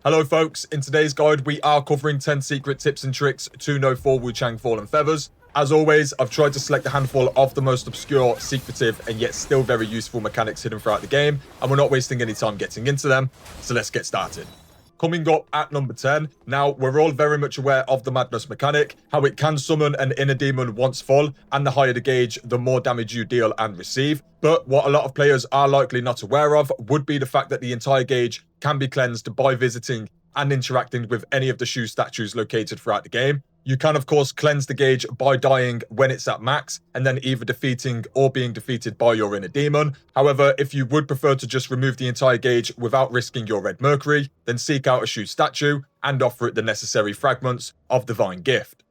Hello folks, in today's guide we are covering 10 secret tips and tricks to know 4 Wuchang Fallen Feathers. As always, I've tried to select a handful of the most obscure, secretive, and yet still very useful mechanics hidden throughout the game, and we're not wasting any time getting into them, so let's get started. Coming up at number 10, now we're all very much aware of the Madness mechanic, how it can summon an inner demon once full, and the higher the gauge, the more damage you deal and receive. But what a lot of players are likely not aware of would be the fact that the entire gauge can be cleansed by visiting and interacting with any of the Shu Statues located throughout the game. You can of course cleanse the gauge by dying when it's at max, and then either defeating or being defeated by your inner demon. However, if you would prefer to just remove the entire gauge without risking your red mercury, then seek out a Shu statue and offer it the necessary fragments of Divine Gift.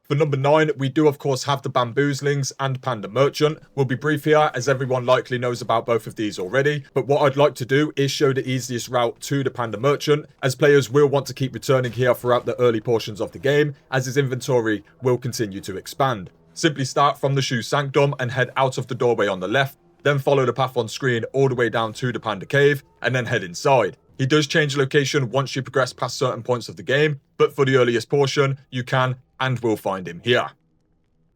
For number 9, we do of course have the Bamboozlings and Panda Merchant. We'll be brief here as everyone likely knows about both of these already, but what I'd like to do is show the easiest route to the Panda Merchant, as players will want to keep returning here throughout the early portions of the game, as his inventory will continue to expand. Simply start from the Shu Sanctum and head out of the doorway on the left, then follow the path on screen all the way down to the Panda Cave, and then head inside. He does change location once you progress past certain points of the game, but for the earliest portion, you can and will find him here.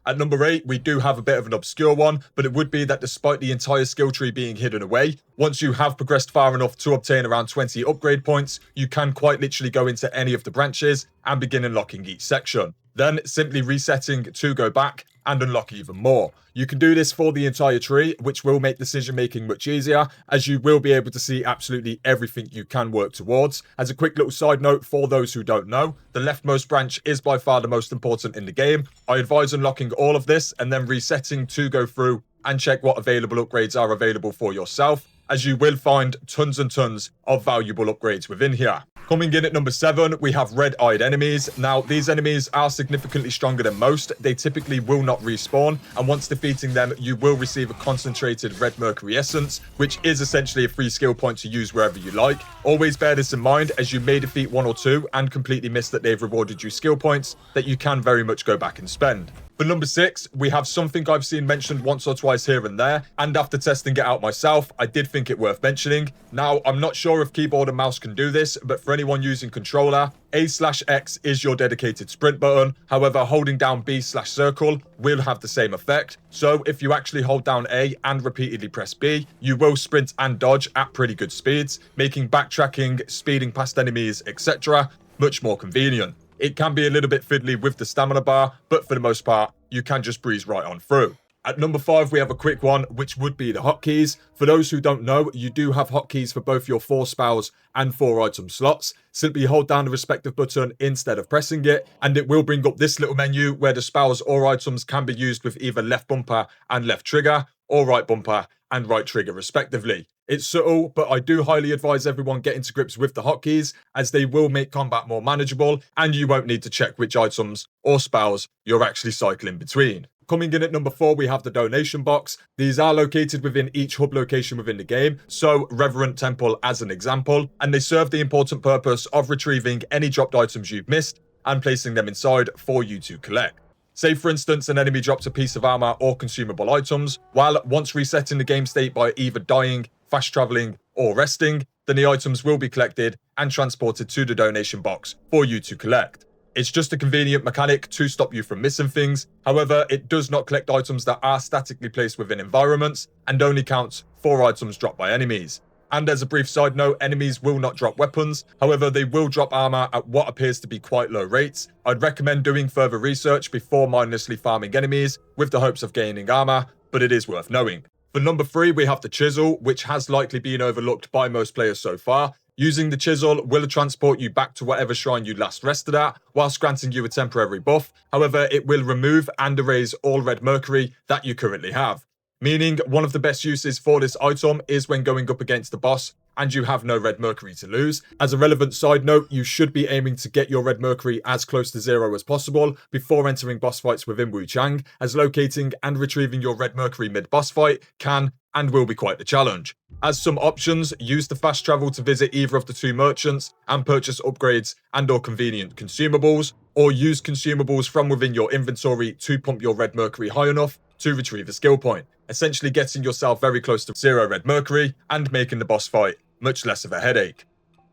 At number 8, we do have a bit of an obscure one, but it would be that despite the entire skill tree being hidden away, once you have progressed far enough to obtain around 20 upgrade points, you can quite literally go into any of the branches and begin unlocking each section. Then simply resetting to go back and unlock even more. You can do this for the entire tree, which will make decision making much easier, as you will be able to see absolutely everything you can work towards. As a quick little side note for those who don't know, the leftmost branch is by far the most important in the game. I advise unlocking all of this and then resetting to go through and check what available upgrades are available for yourself, as you will find tons and tons of valuable upgrades within here. Coming in at number 7, we have red-eyed enemies. Now, these enemies are significantly stronger than most. They typically will not respawn, and once defeating them, you will receive a concentrated red mercury essence, which is essentially a free skill point to use wherever you like. Always bear this in mind, as you may defeat 1 or 2 and completely miss that they've rewarded you skill points that you can very much go back and spend. For number 6, we have something I've seen mentioned once or twice here and there, and after testing it out myself, I did think it worth mentioning. Now, I'm not sure if keyboard and mouse can do this, but for anyone using controller, A/X is your dedicated sprint button. However, holding down B/circle will have the same effect. So if you actually hold down A and repeatedly press B, you will sprint and dodge at pretty good speeds, making backtracking, speeding past enemies, etc. much more convenient. It can be a little bit fiddly with the stamina bar, but for the most part, you can just breeze right on through. At number 5, we have a quick one, which would be the hotkeys. For those who don't know, you do have hotkeys for both your 4 spells and 4 item slots. Simply hold down the respective button instead of pressing it, and it will bring up this little menu where the spells or items can be used with either left bumper and left trigger, or right bumper and right trigger respectively. It's subtle, but I do highly advise everyone getting to grips with the hotkeys, as they will make combat more manageable, and you won't need to check which items or spells you're actually cycling between. Coming in at number 4, we have the donation box. These are located within each hub location within the game, so Reverend Temple as an example, and they serve the important purpose of retrieving any dropped items you've missed and placing them inside for you to collect. Say for instance an enemy drops a piece of armor or consumable items, while once resetting the game state by either dying, fast traveling or resting, then the items will be collected and transported to the donation box for you to collect. It's just a convenient mechanic to stop you from missing things. However, it does not collect items that are statically placed within environments and only counts for items dropped by enemies. And as a brief side note, enemies will not drop weapons. However, they will drop armor at what appears to be quite low rates. I'd recommend doing further research before mindlessly farming enemies with the hopes of gaining armor, but it is worth knowing. For number 3, we have the Chisel, which has likely been overlooked by most players so far. Using the Chisel will transport you back to whatever shrine you last rested at, whilst granting you a temporary buff. However, it will remove and erase all red mercury that you currently have. Meaning, one of the best uses for this item is when going up against the boss and you have no red mercury to lose. As a relevant side note, you should be aiming to get your red mercury as close to 0 as possible before entering boss fights within Wuchang, as locating and retrieving your red mercury mid-boss fight can and will be quite the challenge. As some options, use the fast travel to visit either of the 2 merchants and purchase upgrades and or convenient consumables, or use consumables from within your inventory to pump your red mercury high enough to retrieve a skill point, essentially getting yourself very close to 0 red mercury and making the boss fight much less of a headache.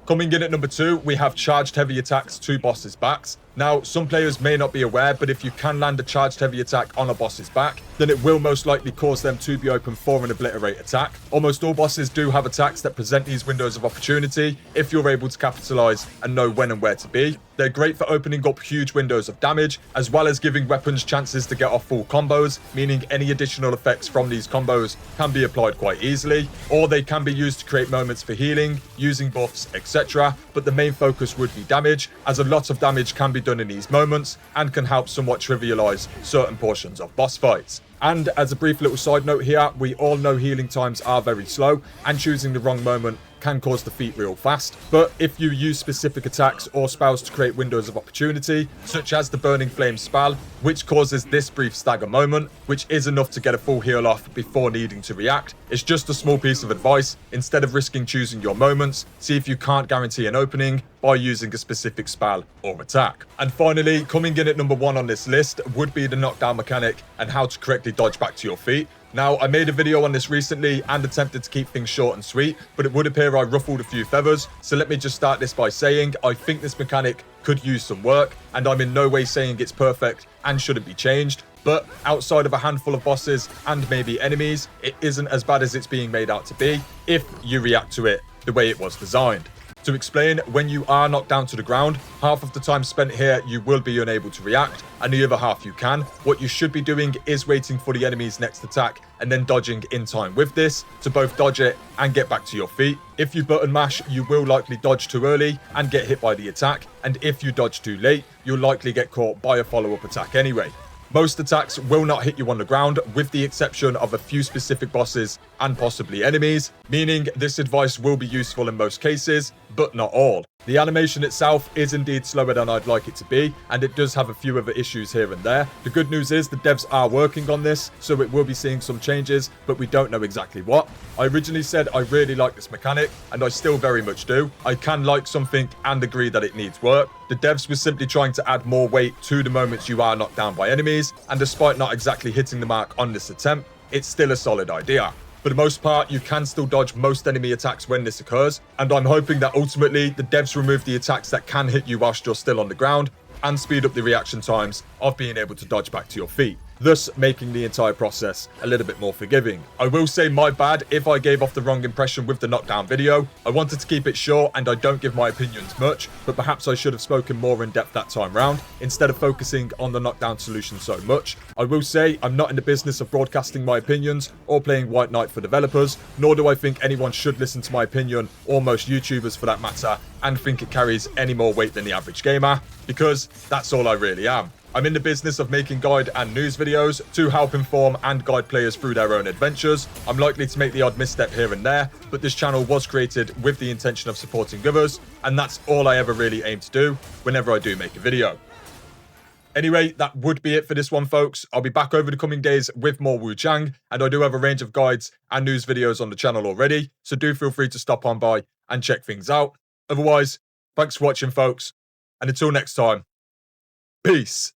Coming in at number 2, we have charged heavy attacks to bosses' backs. Now, some players may not be aware, but if you can land a charged heavy attack on a boss's back, then it will most likely cause them to be open for an obliterate attack. Almost all bosses do have attacks that present these windows of opportunity if you're able to capitalize and know when and where to be. They're great for opening up huge windows of damage, as well as giving weapons chances to get off full combos, meaning any additional effects from these combos can be applied quite easily, or they can be used to create moments for healing, using buffs, etc. But the main focus would be damage, as a lot of damage can be done in these moments and can help somewhat trivialize certain portions of boss fights. And as a brief little side note here, we all know healing times are very slow, and choosing the wrong moment can cause defeat real fast. But if you use specific attacks or spells to create windows of opportunity, such as the Burning Flame spell, which causes this brief stagger moment, which is enough to get a full heal off before needing to react, it's just a small piece of advice. Instead of risking choosing your moments, see if you can't guarantee an opening by using a specific spell or attack. And finally, coming in at number 1 on this list would be the knockdown mechanic and how to correctly dodge back to your feet. Now, I made a video on this recently and attempted to keep things short and sweet, but it would appear I ruffled a few feathers, so let me just start this by saying I think this mechanic could use some work, and I'm in no way saying it's perfect and shouldn't be changed, but outside of a handful of bosses and maybe enemies, it isn't as bad as it's being made out to be if you react to it the way it was designed. To explain, when you are knocked down to the ground, half of the time spent here you will be unable to react, and the other half you can. What you should be doing is waiting for the enemy's next attack and then dodging in time with this to both dodge it and get back to your feet. If you button mash, you will likely dodge too early and get hit by the attack, and if you dodge too late, you'll likely get caught by a follow-up attack anyway. Most attacks will not hit you on the ground, with the exception of a few specific bosses and possibly enemies, meaning this advice will be useful in most cases, but not all. The animation itself is indeed slower than I'd like it to be, and it does have a few other issues here and there. The good news is the devs are working on this, so it will be seeing some changes, but we don't know exactly what. I originally said I really like this mechanic, and I still very much do. I can like something and agree that it needs work. The devs were simply trying to add more weight to the moments you are knocked down by enemies, and despite not exactly hitting the mark on this attempt, it's still a solid idea. For the most part, you can still dodge most enemy attacks when this occurs, and I'm hoping that ultimately the devs remove the attacks that can hit you whilst you're still on the ground and speed up the reaction times of being able to dodge back to your feet, thus making the entire process a little bit more forgiving. I will say my bad if I gave off the wrong impression with the knockdown video. I wanted to keep it short and I don't give my opinions much, but perhaps I should have spoken more in depth that time round instead of focusing on the knockdown solution so much. I will say I'm not in the business of broadcasting my opinions or playing white knight for developers, nor do I think anyone should listen to my opinion, or most YouTubers for that matter, and think it carries any more weight than the average gamer, because that's all I really am. I'm in the business of making guide and news videos to help inform and guide players through their own adventures. I'm likely to make the odd misstep here and there, but this channel was created with the intention of supporting others, and that's all I ever really aim to do whenever I do make a video. Anyway, that would be it for this one, folks. I'll be back over the coming days with more Wuchang, and I do have a range of guides and news videos on the channel already, so do feel free to stop on by and check things out. Otherwise, thanks for watching, folks, and until next time, peace.